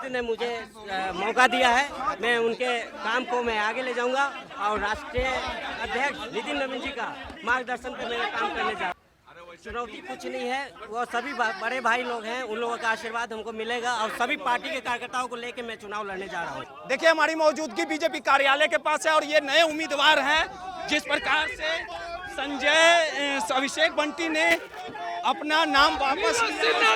नेतृत्व ने मुझे मौका दिया है, मैं उनके काम को मैं आगे ले जाऊंगा और राष्ट्रीय अध्यक्ष नितिन नवीन जी का मार्गदर्शन पे मैं काम करने जा रहा हूँ। चुनौती कुछ नहीं है, वो सभी बड़े भाई लोग हैं, उन लोगों का आशीर्वाद हमको मिलेगा और सभी पार्टी के कार्यकर्ताओं को लेकर मैं चुनाव लड़ने जा रहा हूँ। देखिए, हमारी मौजूदगी बीजेपी कार्यालय के पास है और ये नए उम्मीदवार हैं। जिस प्रकार से अभिषेक बंटी ने अपना नाम वापस लिया,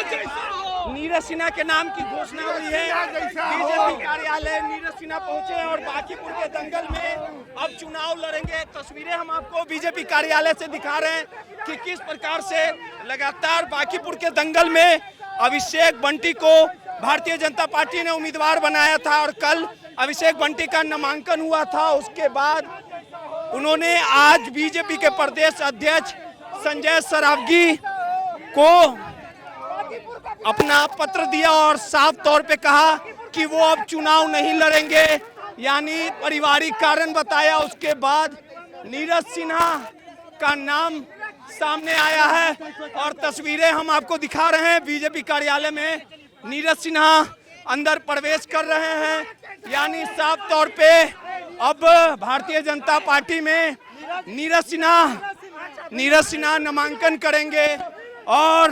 नीरज सिन्हा के नाम की घोषणा हुई है। बीजेपी कार्यालय नीरज सिन्हा पहुंचे हैं और बांकीपुर के दंगल में अब चुनाव लड़ेंगे। तस्वीरें हम आपको बीजेपी कार्यालय से दिखा रहे हैं कि किस प्रकार से लगातार बांकीपुर के दंगल में अभिषेक बंटी को भारतीय जनता पार्टी ने उम्मीदवार बनाया था और कल अभिषेक बंटी का नामांकन हुआ था। उसके बाद उन्होंने आज बीजेपी के प्रदेश अध्यक्ष संजय सरावगी को अपना पत्र दिया और साफ तौर पे कहा कि वो अब चुनाव नहीं लड़ेंगे, यानी पारिवारिक कारण बताया। उसके बाद नीरज सिन्हा का नाम सामने आया है और तस्वीरें हम आपको दिखा रहे हैं। बीजेपी कार्यालय में नीरज सिन्हा अंदर प्रवेश कर रहे हैं, यानी साफ तौर पे अब भारतीय जनता पार्टी में नीरज सिन्हा नामांकन करेंगे और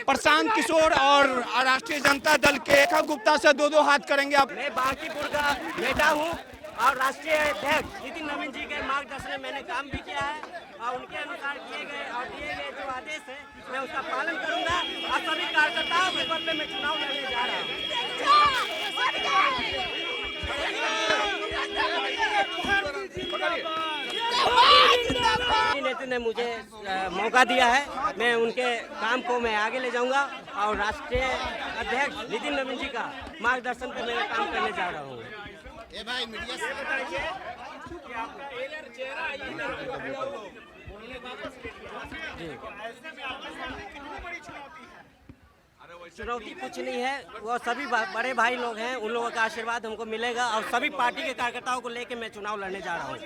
प्रशांत किशोर और राष्ट्रीय जनता दल के रेखा गुप्ता से दो हाथ करेंगे। मैं बांकीपुर का बेटा हूँ और राष्ट्रीय अध्यक्ष नितिन नवीन जी के मार्गदर्शन में मैंने काम भी किया है और उनके अनुसार किए गए जो आदेश है मैं उसका पालन करूंगा और सभी कार्यकर्ताओं के बल पे मैं चुनाव लड़ने जा रहा हूँ। नेतृत्व ने मुझे मौका दिया है, मैं उनके काम को मैं आगे ले जाऊंगा और राष्ट्रीय अध्यक्ष नितिन नवीन जी का मार्गदर्शन पे मैं काम करने जा रहा हूँ। भाई मीडिया से बताइए कि आपका चेहरा चुनौती कुछ नहीं है, वो सभी बड़े भाई लोग हैं, उन लोगों का आशीर्वाद हमको मिलेगा और सभी पार्टी के कार्यकर्ताओं को लेकर मैं चुनाव लड़ने जा रहा हूँ।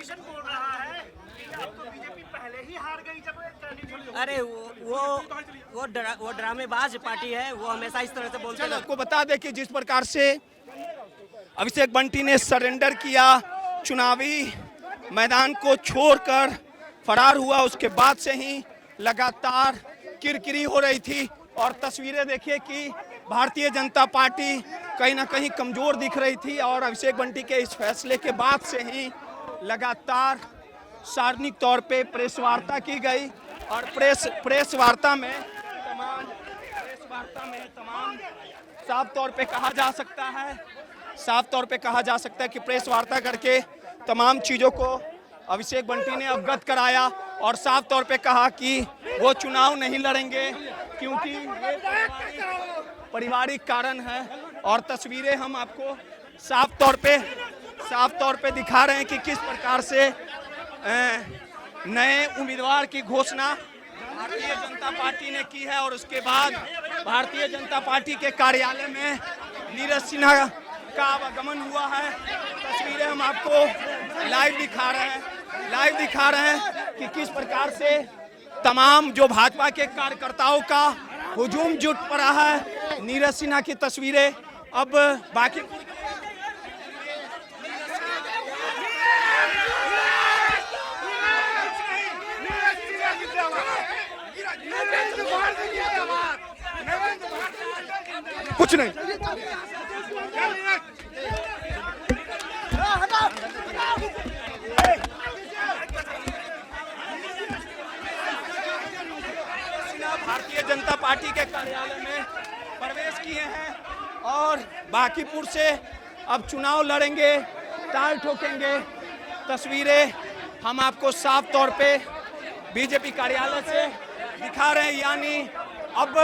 अरे वो ड्रामेबाज पार्टी है, वो हमेशा इस तरह से बोलते हैं। आपको बता दें कि जिस प्रकार से अभिषेक बंटी ने सरेंडर किया, चुनावी मैदान को छोड़कर फरार हुआ, उसके बाद से ही लगातार किरकिरी हो रही थी और तस्वीरें देखिए कि भारतीय जनता पार्टी कहीं ना कहीं कमजोर दिख रही थी और अभिषेक बंटी के इस फैसले के बाद से ही लगातार सार्वजनिक तौर पे प्रेस वार्ता की गई और प्रेस वार्ता में तमाम साफ तौर पे कहा जा सकता है कि प्रेस वार्ता करके तमाम चीज़ों को अभिषेक बंटी ने अवगत कराया और साफ तौर पे कहा कि वो चुनाव नहीं लड़ेंगे क्योंकि ये पारिवारिक कारण है। और तस्वीरें हम आपको साफ तौर पे दिखा रहे हैं कि किस प्रकार से नए उम्मीदवार की घोषणा भारतीय जनता पार्टी ने की है और उसके बाद भारतीय जनता पार्टी के कार्यालय में नीरज सिन्हा का आवागमन हुआ है। तस्वीरें हम आपको लाइव दिखा रहे हैं कि किस प्रकार से तमाम जो भाजपा के कार्यकर्ताओं का हुजूम जुट पड़ा है। नीरज सिन्हा की तस्वीरें अब बाकी कुछ नहीं। भारतीय जनता पार्टी के कार्यालय में प्रवेश किए हैं और बांकीपुर से अब चुनाव लड़ेंगे, ताल ठोकेंगे। तस्वीरें हम आपको साफ तौर पे बीजेपी कार्यालय से दिखा रहे हैं, यानी अब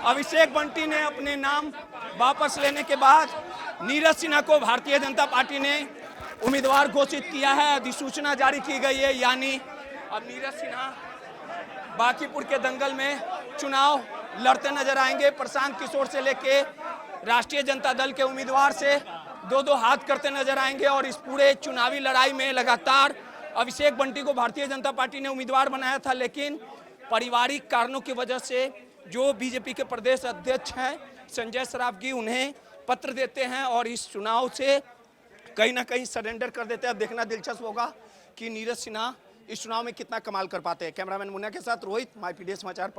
अभिषेक बंटी ने अपने नाम वापस लेने के बाद नीरज सिन्हा को भारतीय जनता पार्टी ने उम्मीदवार घोषित किया है, अधिसूचना जारी की गई है, यानी अब नीरज सिन्हा बांकीपुर के दंगल में चुनाव लड़ते नजर आएंगे। प्रशांत किशोर से लेके राष्ट्रीय जनता दल के उम्मीदवार से दो हाथ करते नजर आएंगे और इस पूरे चुनावी लड़ाई में लगातार अभिषेक बंटी को भारतीय जनता पार्टी ने उम्मीदवार बनाया था, लेकिन पारिवारिक कारणों की वजह से जो बीजेपी के प्रदेश अध्यक्ष हैं संजय सरावगी, उन्हें पत्र देते हैं और इस चुनाव से कहीं ना कहीं सरेंडर कर देते हैं। अब देखना दिलचस्प होगा कि नीरज सिन्हा इस चुनाव में कितना कमाल कर पाते हैं। कैमरामैन मुन्ना के साथ रोहित, माय पीडीएस समाचार।